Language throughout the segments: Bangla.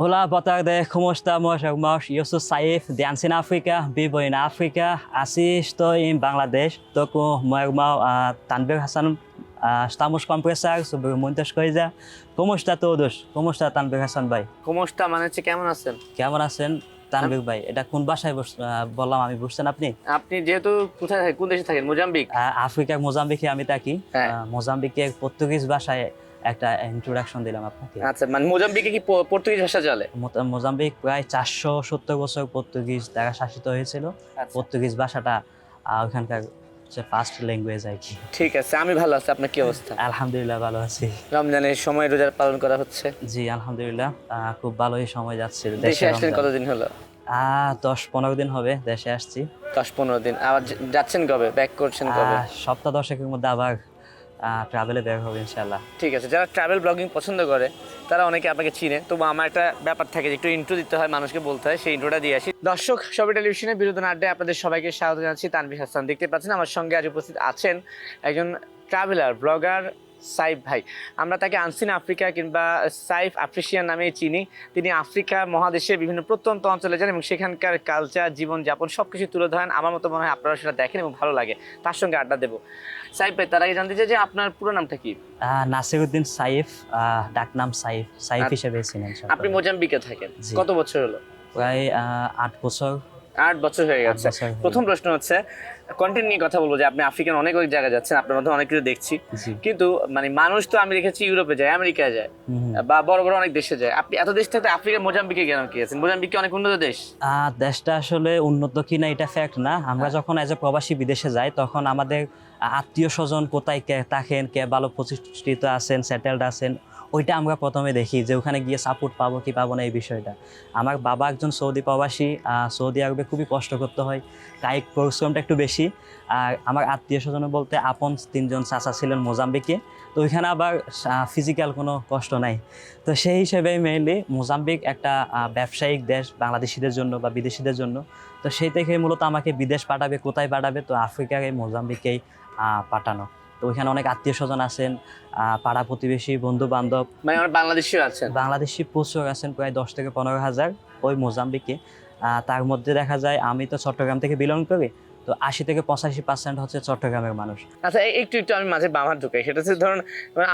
Olá, boa tarde. Como estamos, irmãos? Eu sou Saif, de Ansina África, vivo em África. Assim, estou em Bangladesh. Estou com meu irmão Tanvir Hassan. Estamos a conversar sobre muitas coisas. Como está todos? Como está Tanvir Hassan ভাই? কমোসটা মানে হচ্ছে কেমন আছেন? কেমন আছেন তানভীর ভাই? এটা কোন ভাষায় বললাম আমি, বুঝছেন আপনি? আপনি যেহেতু কোথায় থাকেন, কোন দেশে থাকেন? মোজাম্বিক? আফ্রিকার মোজাম্বিকে আমি থাকি। হ্যাঁ। মোজাম্বিকের পর্তুগিজ ভাষায় একটা ইন্ট্রোডাকশন দিলাম আপনাকে। আচ্ছা, মানে মোজাম্বিকে কি পর্তুগিজ ভাষা চলে? মোজাম্বিক প্রায় 470 বছর পর্তুগিজ দ্বারা শাসিত হয়েছিল। আচ্ছা। পর্তুগিজ ভাষাটা ওখানকার ফার্স্ট ল্যাঙ্গুয়েজ আর কি। ঠিক আছে, আমি ভালো আছি। আপনার কি অবস্থা? আলহামদুলিল্লাহ ভালো আছি। রমজানের সময় রোজা পালন করা হচ্ছে? জি আলহামদুলিল্লাহ, খুব ভালোই সময় যাচ্ছে। দেশে আসলেন কতদিন হলো? 10-15 দিন হবে দেশে আসছি। 10-15 দিন। আবার যাচ্ছেন কবে? ব্যাক করছেন কবে? সপ্তাহ 10-এর মধ্যে আবার ট্রাভেলে বের হবে ইনশাল্লাহ। ঠিক আছে, যারা ট্রাভেল ব্লগিং পছন্দ করে তারা অনেকে আপনাকে চিনে, তবু আমার একটা ব্যাপার থাকে যে একটু ইন্ট্রো দিতে হয়, মানুষকে বলতে হয়, সেই ইন্ট্রোটা দিয়ে আসি। দর্শক, সবাই টেলিভিশনে বিনোদন আড্ডায় আপনাদের সবাইকে স্বাগত জানাচ্ছি। তানভীর হাসান দেখতে পাচ্ছেন আমার সঙ্গে আজ উপস্থিত আছেন একজন ট্রাভেলার ব্লগার সাইফ ভাই। আমরা তাকে আনসিন আফ্রিকা কিংবা সাইফ আফ্রিশিয়ান নামেই চিনি। তিনি আফ্রিকা মহাদেশের বিভিন্ন প্রত্যন্ত অঞ্চলে যান এবং সেখানকার কালচার, জীবনযাপন সবকিছু তুলে ধরেন। আমার মতো মনে হয় আপনারা সেটা দেখেন এবং ভালো লাগে। তার সঙ্গে আড্ডা দেবো। সাইফ ভাই, তার আগে জানতে চাই যে আপনার পুরো নামটা কি? নাসিরউদ্দিন সাইফ, ডাকনাম সাইফ। সাইফ হিসেবে চিনেন। আপনি মোজাম্বিকে থাকেন, জি। কত বছর হলো? প্রায় 8 বছর। 8 বছর হয়ে গেছে। 8 বছর হলো। প্রথম প্রশ্ন হচ্ছে, কন্টেন্ট নিয়ে কথা বলবো যে আপনি আফ্রিকান অনেক জায়গায় যাচ্ছেন, আপনার মধ্যে অনেক কিছু দেখছি, জি। কিন্তু মানে মানুষ তো আমি দেখেছি ইউরোপে যায়, আমেরিকায় যায়, বা বড় বড় অনেক দেশে যায়। আপনি এত দেশ থাকতে আফ্রিকার মোজাম্বিকে কেন গিয়েছেন? মোজাম্বিক কি অনেক উন্নত দেশ? দেশটা আসলে উন্নত কিনা এটা ফ্যাক্ট না। আমরা যখন এজ এ প্রবাসী বিদেশে যাই তখন আমাদের আত্মীয় স্বজন কোথায় কে থাকেন, কে ভালো প্রতিষ্ঠিত আছেন, সেটেলড আছেন, ওইটা আমরা প্রথমে দেখি যে ওখানে গিয়ে সাপোর্ট পাবো কি পাবো না এই বিষয়টা। আমার বাবা একজন সৌদি প্রবাসী, সৌদি আরবে খুবই কষ্ট করতে হয়, কায়িক পরিশ্রমটা একটু বেশি। আর আমার আত্মীয় স্বজন বলতে আপন 3জন চাচা ছিলেন মোজাম্বিকে, তো ওইখানে আবার ফিজিক্যাল কোনো কষ্ট নাই। তো সেই হিসেবে মেইনলি মোজাম্বিক একটা ব্যবসায়িক দেশ বাংলাদেশিদের জন্য বা বিদেশিদের জন্য। তো সেই থেকে মূলত আমাকে বিদেশ পাঠাবে, কোথায় পাঠাবে, তো আফ্রিকার এই মোজাম্বিকেই পাঠানো। তো ওইখানে অনেক আত্মীয় স্বজন আছেন, পাড়া প্রতিবেশী, বন্ধু বান্ধব, মানে আমার বাংলাদেশিও আছেন? বাংলাদেশি প্রচুর আছেন, প্রায় 10 থেকে 15 হাজার ওই মোজাম্বিকে। তার মধ্যে দেখা যায় আমি তো চট্টগ্রাম থেকে বিলং করি, তো 80 থেকে 85% হচ্ছে চট্টগ্রামের মানুষ। আচ্ছা, একটু একটু আমি মাঝে বামার ঢুকাই। সেটা হচ্ছে ধরুন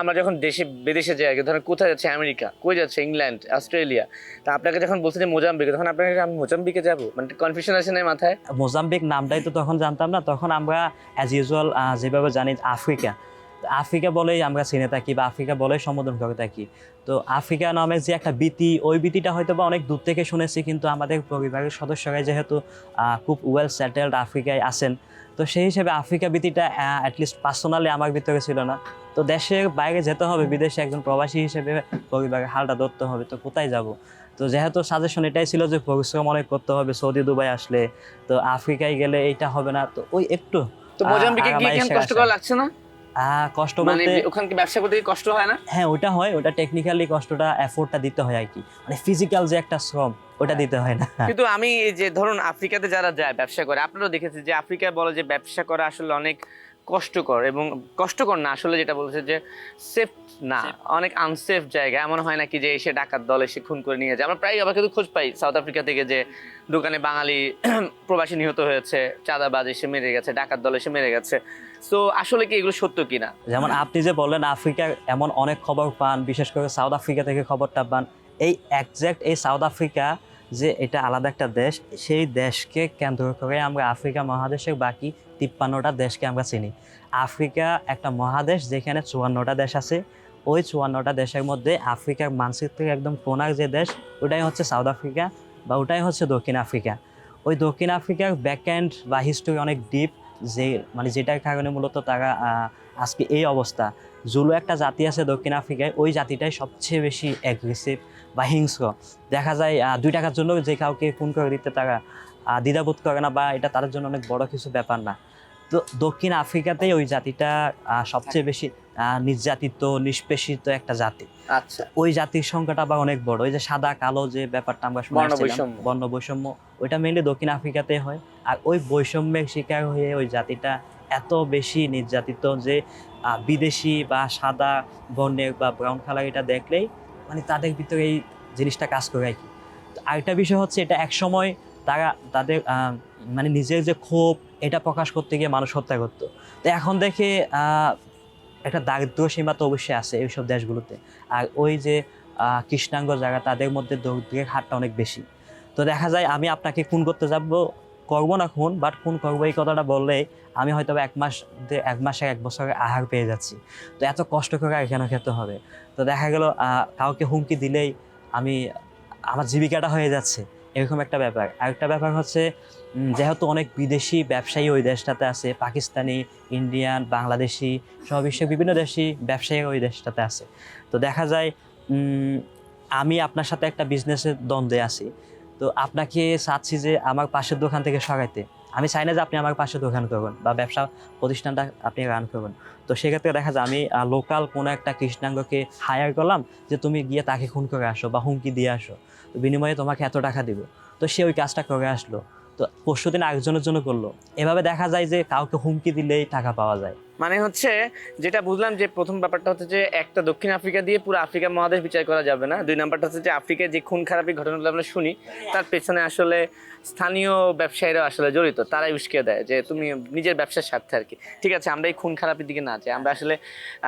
আমরা যখন দেশে বিদেশে যাই, ধরুন কোথায় যাচ্ছে, আমেরিকা, কই যাচ্ছে, ইংল্যান্ড, অস্ট্রেলিয়া, তা আপনাকে যখন বলছে যে মোজাম্বিকে, তখন আপনাকে আমি মোজাম্বিকে যাবো মানে কনফিউশন আছে না মাথায়? মোজাম্বিক নামটাই তো তখন জানতাম না। তখন আমরা অ্যাজ ইউজুয়াল যেভাবে জানি আফ্রিকা, আফ্রিকা বলেই আমরা চিনে থাকি বা আফ্রিকা বলেই সম্বোধন করে থাকি। তো আফ্রিকা নামে যে একটা ভীতি, ওই ভীতিটা হয়তো বা অনেক দূর থেকে শুনেছি, কিন্তু আমাদের পরিবারের সদস্যরাই যেহেতু খুব ওয়েল সেটেলড আফ্রিকায় আছেন, তো সেই হিসেবে আফ্রিকা ভীতিটা অ্যাটলিস্ট পার্সোনালি আমার ভিতরে ছিল না। তো দেশের বাইরে যেতে হবে, বিদেশে একজন প্রবাসী হিসেবে পরিবারের হালটা ধরতে হবে, তো কোথায় যাব? তো যেহেতু সাজেশন এটাই ছিল যে পরিশ্রম অনেক করতে হবে, সৌদি দুবাই আসলে, তো আফ্রিকায় গেলে এইটা হবে না, তো ওই একটু। তো মোজাম্বিকে গিয়ে কেন কষ্ট করা লাগছে না? কষ্ট মানে বলতে ওখানে কি ব্যবসা করতে গিয়ে কষ্ট হয় না? হ্যাঁ, ওটা হয়, ওটা টেকনিক্যালি কষ্টটা, এফোর্টটা দিতে হয় আর কি, মানে ফিজিক্যাল যে একটা শ্রম, ওটা দিতে হয় না। কিন্তু আমি এই যে ধরুন আফ্রিকাতে যারা যায় ব্যবসা করে, আপনারাও দেখেছেন যে আফ্রিকায় বলে যে ব্যবসা করা আসলে অনেক কষ্টকর, এবং কষ্টকর না, আসলে যেটা বলছে যে সেফ না, অনেক আনসেফ জায়গা। এমন হয় নাকি যে এসে ডাকাত দল এসে খুন করে নিয়ে যায়? আমরা প্রায় আবার কিন্তু খোঁজ পাই সাউথ আফ্রিকা থেকে যে দোকানে বাঙালি প্রবাসী নিহত হয়েছে, চাঁদাবাজ এসে মেরে গেছে, ডাকাত দল এসে মেরে গেছে। তো আসলে কি এগুলো সত্য কিনা? যেমন আপনি যে বললেন আফ্রিকার এমন অনেক খবর পান, বিশেষ করে সাউথ আফ্রিকা থেকে খবরটা পান। এই একজ্যাক্ট এই সাউথ আফ্রিকা যে এটা আলাদা একটা দেশ, সেই দেশকে কেন্দ্র করে আমরা আফ্রিকা মহাদেশের বাকি 53টা দেশকে আমরা চিনি। আফ্রিকা একটা মহাদেশ যেখানে 54টা দেশ আছে। ওই 54টা দেশের মধ্যে আফ্রিকার মানচিত্রের একদম কোনার যে দেশ, ওটাই হচ্ছে সাউথ আফ্রিকা বা ওটাই হচ্ছে দক্ষিণ আফ্রিকা। ওই দক্ষিণ আফ্রিকার ব্যাকএন্ড বা হিস্টোরি অনেক ডিপ, যে মানে যেটার কারণে মূলত তারা আজকে এই অবস্থা। জুলু একটা জাতি আছে দক্ষিণ আফ্রিকায়, ওই জাতিটাই সবচেয়ে বেশি অ্যাগ্রেসিভ বা হিংস্র। দেখা যায় 2 টাকার জন্য যে কাউকে খুন করে দিতে তারা দ্বিধাবোধ করে না, বা এটা তাদের জন্য অনেক বড় কিছু ব্যাপার না। তো দক্ষিণ আফ্রিকাতেই ওই জাতিটা সবচেয়ে বেশি নির্যাতিত, নিষ্পেষিত একটা জাতি। আচ্ছা, ওই জাতির সংখ্যাটা আবার অনেক বড়। ওই যে সাদা কালো যে ব্যাপারটা আমরা শুনছিলাম, বর্ণ বৈষম্য, ওইটা মেইনলি দক্ষিণ আফ্রিকাতে হয়। আর ওই বৈষম্যের শিকার হয়ে ওই জাতিটা এত বেশি নির্যাতিত যে বিদেশি বা সাদা বর্ণের বা ব্রাউন কালার এটা দেখলেই মানে তাদের ভিতরে এই জিনিসটা কাজ করে আর কি। তো আরেকটা বিষয় হচ্ছে এটা একসময় তারা তাদের মানে নিজের যে ক্ষোভ এটা প্রকাশ করতে গিয়ে মানুষ হত্যা করতো। তো এখন দেখে একটা দারিদ্র সীমা তো অবশ্যই আছে এইসব দেশগুলোতে। আর ওই যে কৃষ্ণাঙ্গ যারা তাদের মধ্যে দরিদ্রের হারটা অনেক বেশি। তো দেখা যায় আমি আপনাকে খুন করতে যাব, করবো না খুন, বাট খুন করবো এই কথাটা বললে আমি হয়তো এক মাসের 1 বছরের আহার পেয়ে যাচ্ছি। তো এত কষ্ট করে আর কেন খেতে হবে? তো দেখা গেল কাউকে হুমকি দিলেই আমি আমার জীবিকাটা হয়ে যাচ্ছে, এরকম একটা ব্যাপার। আরেকটা ব্যাপার হচ্ছে যেহেতু অনেক বিদেশি ব্যবসায়ী ওই দেশটাতে আছে, পাকিস্তানি, ইন্ডিয়ান, বাংলাদেশি সহ বিশ্বের বিভিন্ন দেশি ব্যবসায়ী ওই দেশটাতে আছে। তো দেখা যায় আমি আপনার সাথে একটা বিজনেসের দ্বন্দ্বে আছি, তো আপনাকে চাচ্ছি যে আমার পাশের দোকান থেকে সরাইতে। আমি চাই না যে আপনি আমার পাশে দোকান করবেন বা ব্যবসা প্রতিষ্ঠানটা আপনি রান করবেন। তো সেক্ষেত্রে দেখা যায় আমি লোকাল কোনো একটা কৃষ্ণাঙ্গকে হায়ার করলাম যে তুমি গিয়ে তাকে খুন করে আসো বা হুমকি দিয়ে আসো, তো বিনিময়ে তোমাকে এত টাকা দিব। তো সে ওই কাজটা করে আসলো, তো পরশুদিন আরেকজনের জন্য করলো। এভাবে দেখা যায় যে কাউকে হুমকি দিলেই টাকা পাওয়া যায়। মানে হচ্ছে যেটা বুঝলাম যে প্রথম ব্যাপারটা হচ্ছে যে একটা দক্ষিণ আফ্রিকা দিয়ে পুরো আফ্রিকা মহাদেশ বিচার করা যাবে না। 2 নাম্বারটা হচ্ছে যে আফ্রিকায় যে খুন খারাপি ঘটনাগুলো আমরা শুনি তার পেছনে আসলে স্থানীয় ব্যবসায়ীরা আসলে জড়িত, তারাই উস্কে দেয় যে তুমি নিজের ব্যবসার স্বার্থে আর কি। ঠিক আছে, আমরা এই খুন খারাপির দিকে না যাই, আমরা আসলে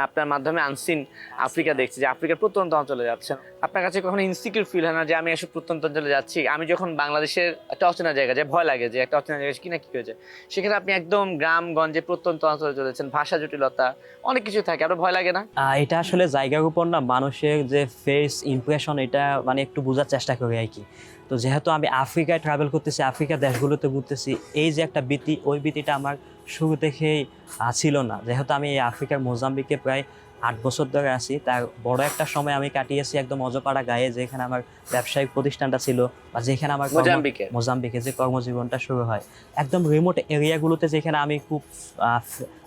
আপনার মাধ্যমে আনসিন আফ্রিকা দেখছি যে আফ্রিকার প্রত্যন্ত অঞ্চলে যাচ্ছে। আপনার কাছে কখনো ইনসিকিউর ফিল হয় না যে আমি এসব প্রত্যন্ত অঞ্চলে যাচ্ছি? আমি যখন বাংলাদেশের একটা অচেনা জায়গা যায় ভয় লাগে যে একটা অচেনা জায়গায় কি না কি হয়ে যায়, সেখানে আপনি একদম গ্রামগঞ্জে প্রত্যন্ত অঞ্চলে চলেছেন, ভাষা জটিলতা অনেক কিছু থাকে, আপনার ভয় লাগে না? এটা আসলে জায়গার উপর না মানুষের যে ফেস ইমপ্রেশন এটা মানে একটু বোঝার চেষ্টা করি আর কি। তো যেহেতু আমি আফ্রিকায় ট্রাভেল করতেছি, আফ্রিকার দেশগুলোতে ঘুরতেছি, এই যে একটা ভীতি, ওই ভীতিটা আমার শুরু থেকেই ছিল না। যেহেতু আমি এই আফ্রিকার মোজাম্বিকে প্রায় 8 বছর ধরে আছি, তার বড় একটা সময় আমি কাটিয়েছি একদম অজপাড়া গায়ে, যেখানে আমার ব্যবসায়িক প্রতিষ্ঠানটা ছিল বা যেখানে আমার মোজাম্বিকে যে কর্মজীবনটা শুরু হয়। একদম রিমোট এরিয়াগুলোতে যেখানে আমি খুব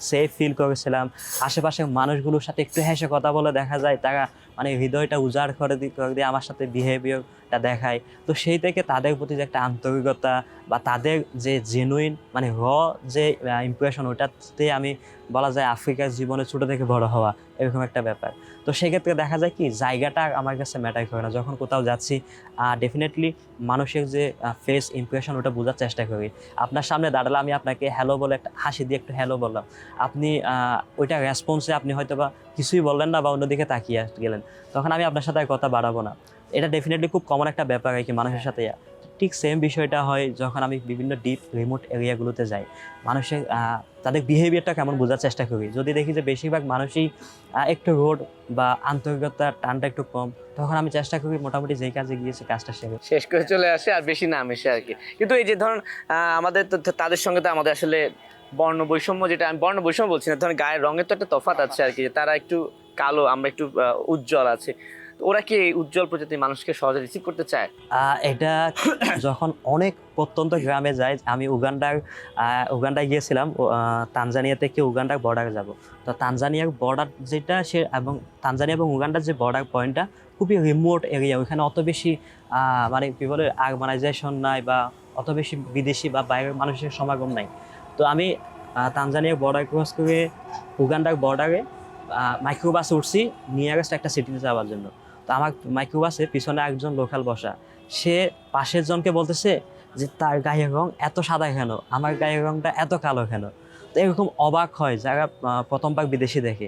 সেফ ফিল করেছিলাম। আশেপাশের মানুষগুলোর সাথে একটু হেসে কথা বলে দেখা যায় তারা মানে হৃদয়টা উজাড় করে দিয়ে আমার সাথে বিহেভিয়ারটা দেখায়। তো সেই থেকে তাদের প্রতি যে একটা আন্তরিকতা বা তাদের যে জেনুইন মানে যে ইমপ্রেশন, ওটাতে আমি বলা যায় আফ্রিকার জীবনে ছোটো থেকে বড় হওয়া, এরকম একটা ব্যাপার। তো সেক্ষেত্রে দেখা যায় কি জায়গাটা আমার কাছে ম্যাটার করে না। যখন কোথাও যাচ্ছি ডেফিনেটলি মানুষের যে ফেস ইমপ্রেশন ওটা বোঝার চেষ্টা করি। আপনার সামনে দাঁড়ালে আমি আপনাকে হ্যালো বলে একটা হাসি দিয়ে একটু হ্যালো বললাম, আপনি ওইটা রেসপন্সে আপনি হয়তো বা কিছুই বললেন না বা অন্যদিকে তাকিয়ে গেলেন, তখন আমি আপনার সাথে আর কথা বাড়াবো না। এটা ডেফিনেটলি খুব কমন একটা ব্যাপার আর কি মানুষের সাথে। ঠিক সেম বিষয়টা হয় যখন আমি বিভিন্ন ডিপ রিমোট এরিয়াগুলোতে যাই, মানুষের তাদের বিহেভিয়ারটা কেমন বোঝার চেষ্টা করি। যদি দেখি যে বেশিরভাগ মানুষই একটু রোড বা আন্তরিকতার টানটা একটু কম, তখন আমি চেষ্টা করি মোটামুটি যেই কাজে গিয়েছি কাজটা শেষ করে চলে আসে আর বেশি না মেশে আর কি। কিন্তু এই যে ধরুন আমাদের তো তাদের সঙ্গে তো আমাদের আসলে বর্ণ বৈষম্য, যেটা আমি বর্ণ বৈষম্য বলছি না, ধরুন গায়ের রঙের তো একটা তফাৎ আছে আর কি। তারা একটু কালো, আমরা একটু উজ্জ্বল আছে। ওরা কি উজ্জ্বল প্রজাতির মানুষকে সহজে রিসিভ করতে চায়? এটা যখন অনেক প্রত্যন্ত গ্রামে যায়, আমি উগান্ডায় গিয়েছিলাম, তানজানিয়া থেকে উগান্ডার বর্ডারে যাব। তো তানজানিয়ার বর্ডার যেটা এবং তানজানিয়া এবং উগান্ডার যে বর্ডার পয়েন্টটা খুবই রিমোট এরিয়া, ওইখানে অত বেশি মানে কী বলে আরবানাইজেশন নাই বা অত বেশি বিদেশি বা বাইরের মানুষের সমাগম নাই। তো আমি তানজানিয়ার বর্ডার ক্রস করে উগান্ডার বর্ডারে মাইক্রোবাসে উঠছি নিয়ারেস্ট একটা সিটিতে যাওয়ার জন্য। তো আমার মাইক্রোবাসে পিছনে একজন লোকাল বসা, সে পাশের জনকে বলতেছে যে তার গায়ের রং এত সাদা কেন, আমার গায়ের রংটা এত কালো কেন। তো এরকম অবাক হয় যারা প্রথমবার বিদেশি দেখে।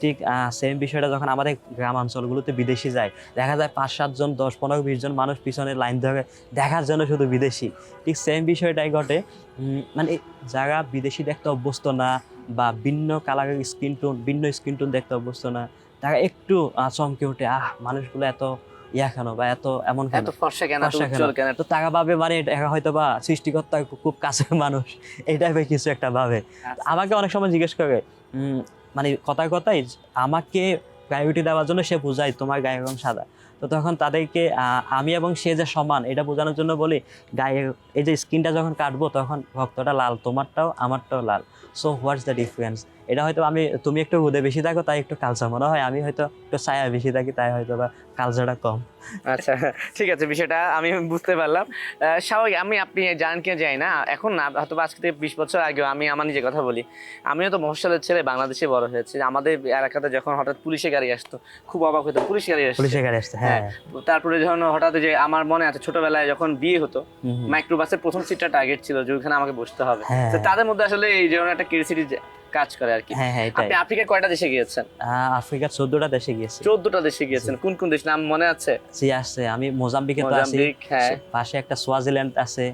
ঠিক সেম বিষয়টা যখন আমাদের গ্রামাঞ্চলগুলোতে বিদেশি যায়, দেখা যায় 5-7 জন 10-15-20 জন মানুষ পিছনে লাইন ধরে দেখার জন্য শুধু বিদেশি। ঠিক সেম বিষয়টাই ঘটে। মানে যারা বিদেশি দেখতে অভ্যস্ত না বা ভিন্ন কালারের ভিন্ন স্কিন টোন দেখতে অভ্যস্ত না, তারা একটু চমকে ওঠে, মানুষগুলো এত কেন বা এত এমন কেন, ফর্সা কেন। তো তারা ভাবে মানে এরা হয়তো বা সৃষ্টিকর্তার খুব কাছের মানুষ, এই টাইপের কিছু একটা ভাবে। আমাকে অনেক সময় জিজ্ঞেস করে মানে কথাই আমাকে প্রায়োরিটি দেওয়ার জন্য সে বোঝায় তোমার গায়ের রং সাদা। তো তখন তাদেরকে আমি এবং সে যে সমান এটা বোঝানোর জন্য বলি গায়ের এই যে স্কিনটা যখন কাটবো তখন রক্তটা লাল, তোমারটাও আমারটাও লাল, সো হোয়াটস দ্য ডিফারেন্স। এটা হয়তো তুমি একটু রোদে বেশি থাকো তাই একটু কালচা মনে হয়, আমি হয়তো একটু ছায়া বেশি থাকি তাই হয়তো বা কালচারটা কম। আচ্ছা, ঠিক আছে, বিষয়টা আমি বুঝতে পারলাম। স্বাভাবিক, আপনি জানেন কিনা যাই না, এখন না হয়তো আজকে থেকে 20 বছর আগেও আমি আমার নিজের কথা বলি, আমিও তো মফস্বলের ছেলে, বাংলাদেশে বড় হয়েছে। আমাদের এলাকাতে যখন হঠাৎ পুলিশের গাড়ি আসতো খুব অবাক হতো, পুলিশ গাড়ি আসছে। পুলিশের গাড়ি আসছে, হ্যাঁ। তারপরে যখন হঠাৎ যে আমার মনে আছে ছোটবেলায় যখন বিয়ে হতো, মাইক্রোবাসের প্রথম সিটটা টার্গেট ছিল যে ওখানে আমাকে বসতে হবে। তো তাদের মধ্যে আসলে এই যেমন একটা কিউরিওসিটি কাজ করে আর কি। হ্যাঁ, আপনি আফ্রিকার কয়টা দেশে গিয়েছেন? আফ্রিকার 14টা দেশে গিয়েছি। 14টা দেশে গিয়েছেন, কোন কোন দেশ নাম মনে আছে? জি আছে, আমি মোজাম্বিকে তো আছি, পাশে একটা সোয়াজিল্যান্ড আছে,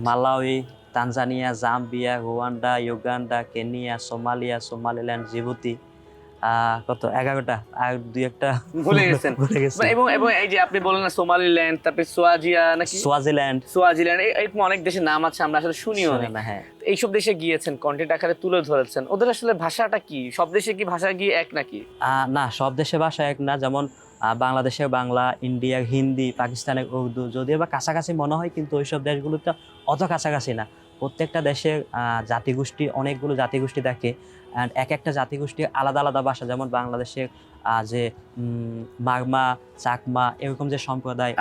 Malawi, Tanzania, Zambia, Rwanda, Uganda, Kenya, Somalia, Somaliland, Djibouti, কত 11টা, আর দুই একটা ভুলে গেছেন। এবং এবং এই যে আপনি বললেন না সোমালিল্যান্ড, তারপরে সোয়াজিল্যান্ড এরকম অনেক দেশের নাম আছে আমরা আসলে শুনিও না। হ্যাঁ, এইসব দেশে গিয়েছেন, কন্টেন্ট আকারে তুলে ধরেছেন, ওদের আসলে ভাষাটা কি? সব দেশে কি ভাষা কি এক নাকি? না, সব দেশে ভাষা এক না। যেমন বাংলাদেশের বাংলা, ইন্ডিয়ার হিন্দি, পাকিস্তানের উর্দু, যদিও বা কাছাকাছি মনে হয় কিন্তু ওইসব দেশগুলোতে অত কাছাকাছি না। প্রত্যেকটা দেশের জাতিগোষ্ঠী, অনেকগুলো জাতিগোষ্ঠী থাকে, অ্যান্ড এক একটা জাতিগোষ্ঠীর আলাদা আলাদা ভাষা। যেমন বাংলাদেশের যে মারমা, চাকমা এরকম যে সম্প্রদায়,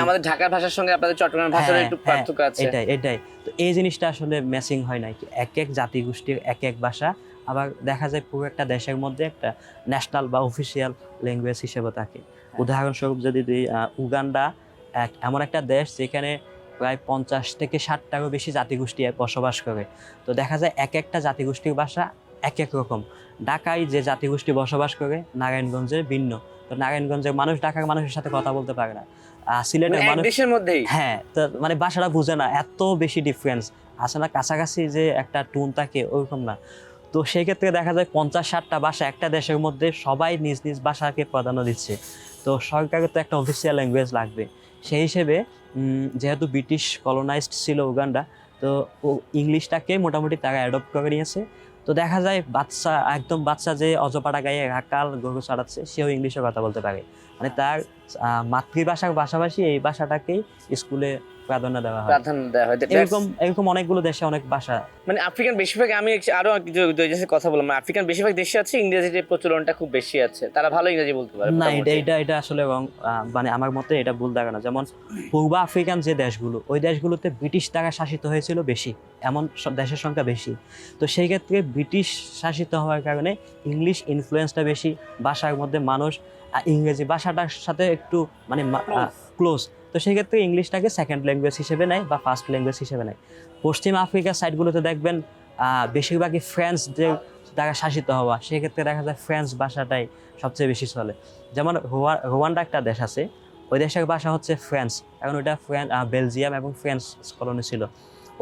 আমাদের ঢাকার ভাষার সঙ্গে আপনাদের চট্টগ্রামের ভাষার একটু পার্থক্য আছে। এটাই তো এই জিনিসটা আসলে ম্যাচিং হয় না, এক এক জাতিগোষ্ঠীর এক এক ভাষা। আবার দেখা যায় পুরো একটা দেশের মধ্যে একটা ন্যাশনাল বা অফিসিয়াল ল্যাঙ্গুয়েজ হিসেবে থাকে। উদাহরণস্বরূপ যদি উগান্ডা এমন একটা দেশ যেখানে প্রায় 50 থেকে 60টারও বেশি জাতিগোষ্ঠী বসবাস করে। তো দেখা যায় এক একটা জাতিগোষ্ঠীর ভাষা এক এক রকম। ঢাকায় যে জাতিগোষ্ঠী বসবাস করে নারায়ণগঞ্জে ভিন্ন। তো নারায়ণগঞ্জের মানুষ ঢাকার মানুষের সাথে কথা বলতে পারে না। সিলেটের মানুষ দেশের মধ্যেই, হ্যাঁ, তো মানে ভাষাটা বুঝে না, এত বেশি ডিফারেন্স আছে না, কাছাকাছি যে একটা টোন থাকে ওরকম না। তো সেই ক্ষেত্রে দেখা যায় 50-60টা ভাষা একটা দেশের মধ্যে, সবাই নিজ নিজ ভাষাকে প্রাধান্য দিচ্ছে। তো সরকারের তো একটা অফিসিয়াল ল্যাঙ্গুয়েজ লাগবে। সেই হিসেবে যেহেতু ব্রিটিশ কলোনাইজড ছিল উগান্ডা, তো ইংলিশটাকে মোটামুটি তারা অ্যাডপ্ট করে নিয়েছে। তো দেখা যায় একদম বাচ্চা যে অজপাড়া গায়ে রাকাল গরু ছাড়াচ্ছে, সেও ইংলিশে কথা বলতে পারে। মানে তার মাতৃভাষার পাশাপাশি এই ভাষাটাকেই স্কুলে প্রাধান্য দেওয়া হয়। এরকম অনেকগুলো দেশে অনেক ভাষা। মানে আফ্রিকান বেশিরভাগ, আমি আরো দুই দেশের কথা বললাম, আফ্রিকান বেশিরভাগ দেশে আছে ইংরেজির প্রচলনটা খুব বেশি আছে, তারা ভালো ইংরেজি বলতে পারে না। এটা আসলে মানে আমার মতে এটা ভুল ধারণা। যেমন পূর্ব আফ্রিকান যে দেশগুলো, ওই দেশগুলোতে ব্রিটিশ দ্বারা শাসিত হয়েছিল বেশি, এমন দেশের সংখ্যা বেশি। তো সেই ক্ষেত্রে ব্রিটিশ শাসিত হওয়ার কারণে ইংলিশ ইনফ্লুয়েন্সটা বেশি, ভাষার মধ্যে মানুষ ইংরেজি ভাষাটার সাথে একটু মানে ক্লোজ। তো সেই ক্ষেত্রে ইংলিশটাকে সেকেন্ড ল্যাঙ্গুয়েজ হিসেবে নেয় বা ফার্স্ট ল্যাঙ্গুয়েজ হিসেবে নেয়। পশ্চিম আফ্রিকার সাইডগুলোতে দেখবেন বেশিরভাগই ফ্রেঞ্চদের দ্বারা শাসিত হওয়া, সেক্ষেত্রে দেখা যায় ফ্রেঞ্চ ভাষাটাই সবচেয়ে বেশি চলে। যেমন রোয়ান্ডা একটা দেশ আছে, ওই দেশের ভাষা হচ্ছে ফ্রেঞ্চ, কারণ ওইটা বেলজিয়াম এবং ফ্রেঞ্চ কলোনি ছিল।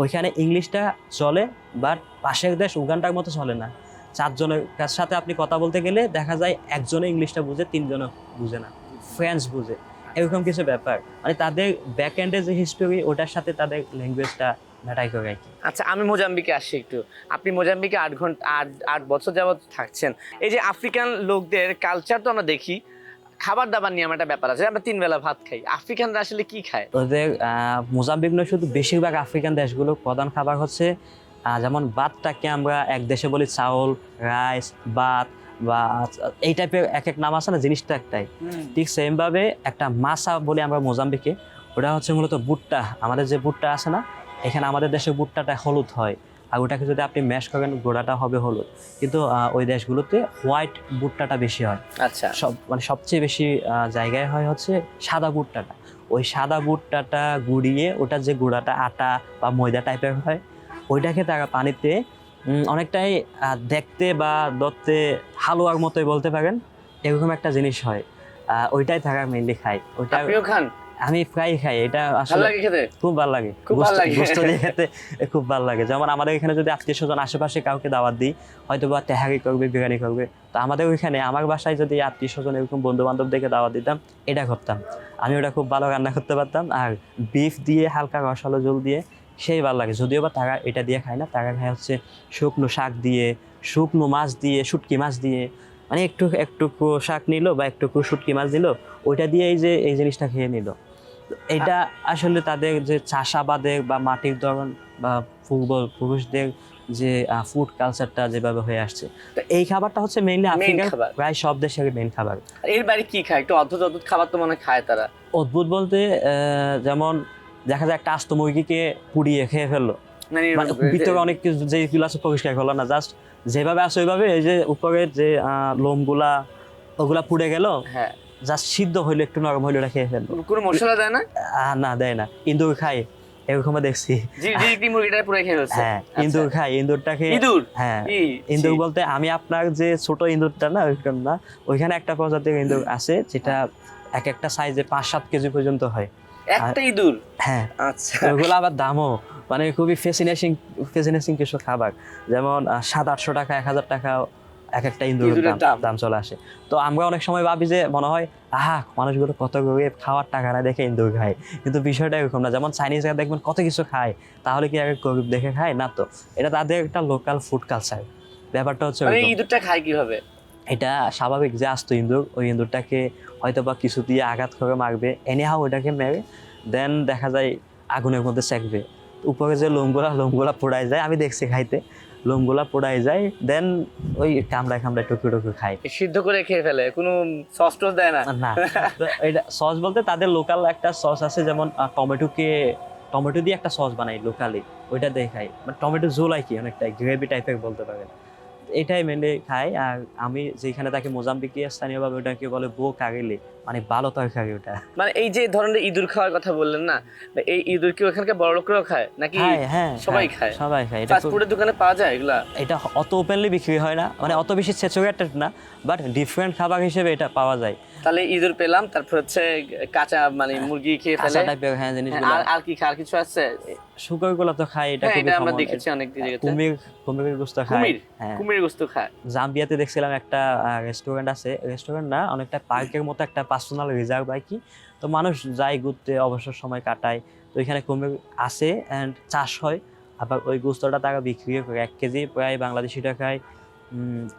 ওইখানে ইংলিশটা চলে, বাট পাশের দেশ উগান্ডার মতো চলে না। 4 জনের সাথে আপনি কথা বলতে গেলে দেখা যায় একজনে ইংলিশটা বুঝে, 3 জনে বুঝে না, ফ্রেঞ্চ বুঝে, এরকম কিছু ব্যাপার। মানে তাদের ব্যাক এন্ডের যে হিস্টোরি, ওটার সাথে তাদের ল্যাঙ্গুয়েজটা ম্যাটার করে আর কি। আচ্ছা, আমি মোজাম্বিকে আসি একটু। আপনি মোজাম্বিকে 8 বছর যাবত থাকছেন। এই যে আফ্রিকান লোকদের কালচার তো আমরা দেখি, খাবার দাবার নিয়ে আমার একটা ব্যাপার আছে, আমরা 3 বেলা ভাত খাই, আফ্রিকানরা আসলে কি খায়? ওদের মোজাম্বিক নয়, শুধু বেশিরভাগ আফ্রিকান দেশগুলো প্রধান খাবার হচ্ছে যেমন ভাতটাকে আমরা এক দেশে বলি চাউল, রাইস, ভাত বা এই টাইপের এক এক নাম আছে না, জিনিসটা একটাই। ঠিক সেম ভাবে একটা মাসা বলি আমরা মোজাম্বিকে, ওটা হচ্ছে মূলত ভুট্টা। আমাদের যে ভুট্টা আছে না, এখানে আমাদের দেশে ভুট্টাটা হলুদ হয়, আর ওটাকে যদি আপনি ম্যাশ করেন গোড়াটা হবে হলুদ, কিন্তু ওই দেশগুলোতে হোয়াইট ভুট্টাটা বেশি হয়। আচ্ছা, মানে সবচেয়ে বেশি জায়গায় হয় হচ্ছে সাদা ভুট্টাটা। ওই সাদা ভুট্টাটা গুঁড়িয়ে ওটার যে গুঁড়াটা আটা বা ময়দা টাইপের হয়, ওইটাকে তারা পানিতে অনেকটাই দেখতে বা ধরতে হালুয়ার মতোই বলতে পারেন, এরকম একটা জিনিস হয়। ওইটাই তারা মেইনলি খায়। ওইটা খান? আমি প্রায় খাই। এটা আসলে খুব ভালো লাগে, গোশত দিয়ে খেতে খুব ভালো লাগে। যেমন আমাদের এখানে যদি আত্মীয় স্বজন আশেপাশে কাউকে দাওয়াত দিই, হয়তো বা তেহারি করবে, বিরিয়ানি করবে, তো আমাদের ওইখানে আমার বাসায় যদি আত্মীয় স্বজন এরকম বন্ধু বান্ধব দেখে দাওয়াত দিতাম, এটা করতাম। আমি ওটা খুব ভালো রান্না করতে পারতাম, আর বিফ দিয়ে হালকা রসালো ঝোল দিয়ে সেই ভালো লাগে। যদিও বা তারা এটা দিয়ে খায় না, তারা খায় হচ্ছে শুকনো শাক দিয়ে, শুকনো মাছ দিয়ে, শুটকি মাছ দিয়ে, মানে একটু শাক নিল বা একটু শুটকি মাছ দিল, ওইটা দিয়ে এই জিনিসটা খেয়ে নিল। এটা আসলে তাদের যে চাষাবাদের বা মাটির ধরন বা পুরুষদের যে ফুড কালচারটা যেভাবে হয়ে আসছে, তো এই খাবারটা হচ্ছে মেইনলি আফ্রিকার খাবার। প্রায় সব দেশের মেইন খাবার। আর এর বাইরে কি খায়? একটু অদ্ভুত অদ্ভুত খাবার তো মনে হয় খায় তারা। অদ্ভুত বলতে যেমন দেখা যায় একটা আস্ত মুরগিকে পুড়িয়ে খেয়ে ফেললো, মানে মানে ভিতরে অনেক কিছু যেগুলো আছে পরিষ্কার করলো না, জাস্ট যেভাবে আছে ওইভাবে, এই যে উপরের যে লোমগুলা ওগুলা পুড়ে গেল, হ্যাঁ, জাস্ট সিদ্ধ হইলো, একটু নরম হইলো, ওটা খেয়ে ফেললো। কোনো মশলা দেয় না? না, দেয় না। ইন্দুর খায়, এরকম দেখছি। জি মুরগিটা পুরো খেয়ে ফেলছে। হ্যাঁ, ইন্দুর খায়, ইন্দুরটাকে। ইঁদুর? হ্যাঁ, ই, ইন্দুর ছি। বলতে আমি আপনার যে ছোট ইন্দুরটা না, ওইরকম না, ওইখানে একটা প্রজাতির ইন্দুর আছে যেটা এক একটা সাইজে 5-7 কেজি পর্যন্ত হয়। একটা ইঁদুর? হ্যাঁ, আচ্ছা। ওগুলো আবার দামও মানে খুবই ফেসিনেশিং কিছু খাবার, যেমন 700-800 টাকা, 1000 টাকা এক একটা ইন্দুরের ইঁদুরের দাম। দাম চলে আসে। তো আমরা অনেক সময় ভাবি যে মনে হয় মানুষগুলো কত গরিব, খাওয়ার টাকা না দেখে ইন্দুর খায়, কিন্তু বিষয়টা এরকম না। যেমন চাইনিজরা দেখবেন কত কিছু খায়, তাহলে কি আগে গরিব দেখে খায় না? তো এটা তাদের একটা লোকাল ফুড কালচার, ব্যাপারটা হচ্ছে মানে ওইরকম। ইঁদুরটা খায় কিভাবে? এটা স্বাভাবিক যে আস্ত ইন্দুর, ওই ইন্দুরটাকে হয়তো বা কিছু দিয়ে আঘাত করে মারবে, এনিহাও ওইটাকে মেরে দেন দেখা যায় আগুনের মধ্যে সেঁকবে, উপরে যে লোমগুলা পোড়ায় যায়, আমি দেখছি খাইতে, লোমগুলা পোড়ায় যায়, দেন ওই কামড়ায় টুকরো টুকরো খায়। সিদ্ধ করে খেয়ে ফেলে? কোনো সস টস দেয় না? না, তো এটা সস বলতে তাদের লোকাল একটা সস আছে, যেমন টমেটো দিয়ে একটা সস বানাই লোকালি, ওইটা দিয়ে খাই, মানে টমেটো ঝোল আর কি, অনেকটা গ্রেভি টাইপের বলতে পারেন। এটাই মেনলি খাই। আর আমি যেখানে থাকি মোজাম্বিকে স্থানীয়ভাবে ওটাকে বলে বো কাগেলি, মানে ভালো তরকারি ওটা। মানে এই যে ধরনের ইঁদুর খাওয়ার কথা বললেন না, এই ইঁদুর কি ওখানকার বড় লোকরাও খায় নাকি হ্যাঁ, সবাই খায়? সবাই খায়। ফাস্ট ফুডের দোকানে পাওয়া যায় এগুলা? এটা অত ওপেনলি বিক্রি হয় না, মানে অত বেশি স্যাচুরেটেড না, বাট ডিফারেন্ট খাবার হিসেবে এটা পাওয়া যায়। তাহলে ইঁদুর পেলাম, তারপর হচ্ছে কাঁচা মানে মুরগি খেয়ে ফেলে। কাঁচা টাইপের জিনিসগুলো। আর কি খায়? আর কিছু আছে? শুকরগুলো তো খায়, এটা হ্যাঁ, খুবই এটা আমরা কমন। দেখেছি অনেক জায়গাতে। কুমিরের গোশত খায়। হ্যাঁ, কুমির গোশত খায়। জাম্বিয়াতে দেখছিলাম একটা রেস্টুরেন্ট আছে, রেস্টুরেন্ট না, অনেকটা পার্কের মতো একটা পার্সোনাল রিজার্ভ আর কি। তো মানুষ যায় ঘুরতে, অবসর সময় কাটায়, তো এখানে কুমির আসে অ্যান্ড চাষ হয়, আবার ওই গোস্তটা তারা বিক্রি করে 1 কেজি প্রায় বাংলাদেশি টাকায়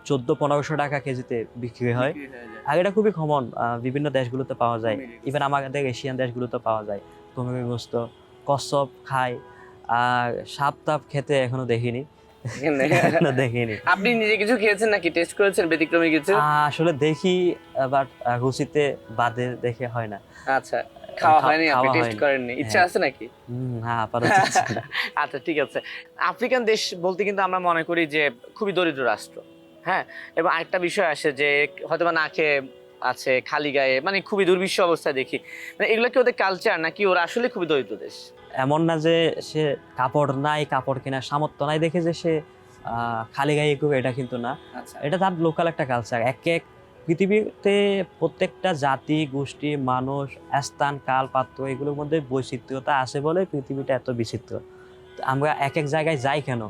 1400-1500 টাকা কেজিতে বিক্রি হয়। আর এটা খুবই কমন, বিভিন্ন দেশগুলোতে পাওয়া যায়, ইভেন আমাদের এশিয়ান দেশগুলোতে পাওয়া যায় কুমিরের গোস্ত। কচ্ছপ খায়, আর সাপ টাপ খেতে এখনো দেখিনি। দেখিনি। আপনি নিজে কিছু খেয়েছেন নাকি? টেস্ট করেছেন ব্যতিক্রমী কিছু? আসলে দেখি, বাট রুচিতে বাদে দেখে হয় না। আচ্ছা, খাওয়া হয়নি, আপনি খাওয়া টেস্ট হয়নি। করেননি, ইচ্ছা হ্যাঁ। আছে নাকি? হ্যাঁ, আপাতত ইচ্ছা না। আচ্ছা, ঠিক আছে। আফ্রিকান দেশ বলতে কিন্তু আমরা মনে করি যে খুবই দরিদ্র রাষ্ট্র, হ্যাঁ, এবং আরেকটা বিষয় আসে যে হয়তোবা না খেয়ে আছে, খালি গায়ে, মানে খুবই দুর্বিষহ অবস্থায় দেখি। মানে এগুলো কি ওদের কালচার নাকি ওরা আসলে খুবই দরিদ্র দেশ? এমন না যে সে কাপড় নাই, কাপড় কেনার সামর্থ্য নাই দেখে যে সে খালি গায়ে ঘুরে, এটা কিন্তু না। আচ্ছা, এটা তার লোকাল একটা কালচার। এক পৃথিবীতে প্রত্যেকটা জাতি গোষ্ঠী মানুষ স্থান কাল পাত্র এগুলোর মধ্যে বৈচিত্র্যতা আছে বলে পৃথিবীটা এত বিচিত্র। তো আমরা এক জায়গায় যাই কেন,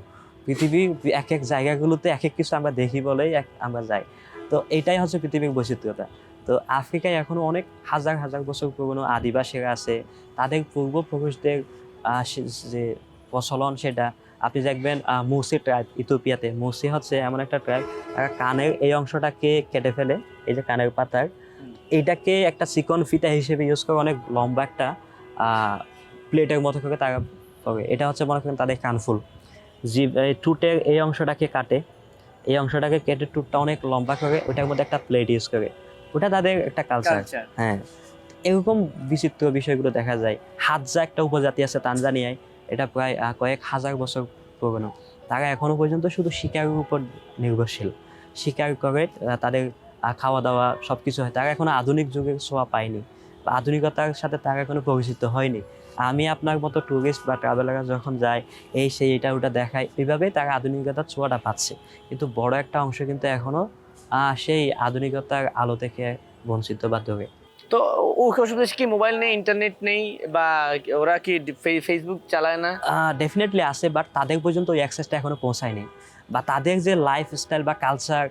পৃথিবীর এক জায়গাগুলোতে এক কিছু আমরা দেখি বলেই আমরা যাই। তো এটাই হচ্ছে পৃথিবীর বৈচিত্র্যতা। তো আফ্রিকায় এখনো অনেক হাজার হাজার বছর পুরনো আদিবাসীরা আছে, তাদের পূর্বপুরুষদের যে প্রচলন সেটা আপনি দেখবেন। মুসি ট্রাইব ইথিওপিয়াতে, মুসি হচ্ছে এমন একটা ট্রাইব, তারা কানের এই অংশটাকে কেটে ফেলে, এই যে কানের পাতার এইটাকে একটা চিকন ফিতা হিসেবে ইউজ করে, অনেক লম্বা একটা প্লেটের মতো করে তারা করে। এটা হচ্ছে মনে করেন তাদের কানফুল। টুটের এই অংশটাকে কাটে, এই অংশটাকে কেটে টুটটা অনেক লম্বা করে ওটার মধ্যে একটা প্লেট ইউজ করে, ওটা তাদের একটা কালচার। হ্যাঁ, এরকম বিচিত্র বিষয়গুলো দেখা যায়। হাদজা একটা উপজাতি আছে তানজানিয়ায়, এটা প্রায় কয়েক হাজার বছর পুরনো। তারা এখনো পর্যন্ত শুধু শিকারের উপর নির্ভরশীল, শিকার করে তাদের খাওয়া দাওয়া সব কিছু হয়। তারা এখনো আধুনিক যুগের ছোঁয়া পায়নি, বা আধুনিকতার সাথে তারা এখনো পরিচিত হয়নি। আমি আপনার মতো ট্যুরিস্ট বা ট্রাভেলাররা যখন যায়, এই সেই এটা ওটা দেখায়, এইভাবেই তারা আধুনিকতার ছোঁয়াটা পাচ্ছে। কিন্তু বড় একটা অংশ কিন্তু এখনো সেই আধুনিকতার আলো থেকে বঞ্চিত বা দূরে। তো ওসব দেশে কি মোবাইল নেই, ইন্টারনেট নেই, বা ওরা কি ফেসবুক চালায় না? ডেফিনেটলি আছে, বাট তাদের পর্যন্ত ওই অ্যাক্সেসটা এখনো পৌঁছায়নি, বা তাদের যে লাইফস্টাইল বা culture,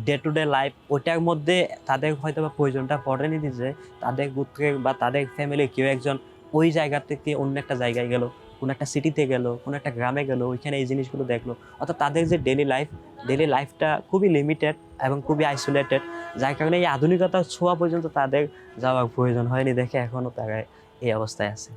day to day life, ওইটার মধ্যে তাদের হয়তো বা প্রয়োজনটা পড়েনি যে তাদের গোত্রের বা তাদের ফ্যামিলির কেউ একজন ওই জায়গা থেকে অন্য একটা জায়গায় গেল, কোনো একটা সিটিতে গেল, কোনো একটা গ্রামে গেল, ওইখানে এই জিনিসগুলো দেখলো। অর্থাৎ তাদের যে ডেলি লাইফটা খুবই লিমিটেড এবং খুবই আইসোলেটেড, যার কারণে এই আধুনিকতার ছোঁয়া পর্যন্ত তাদের যাওয়ার প্রয়োজন হয়নি দেখে এখনও তারা এই অবস্থায় আছে।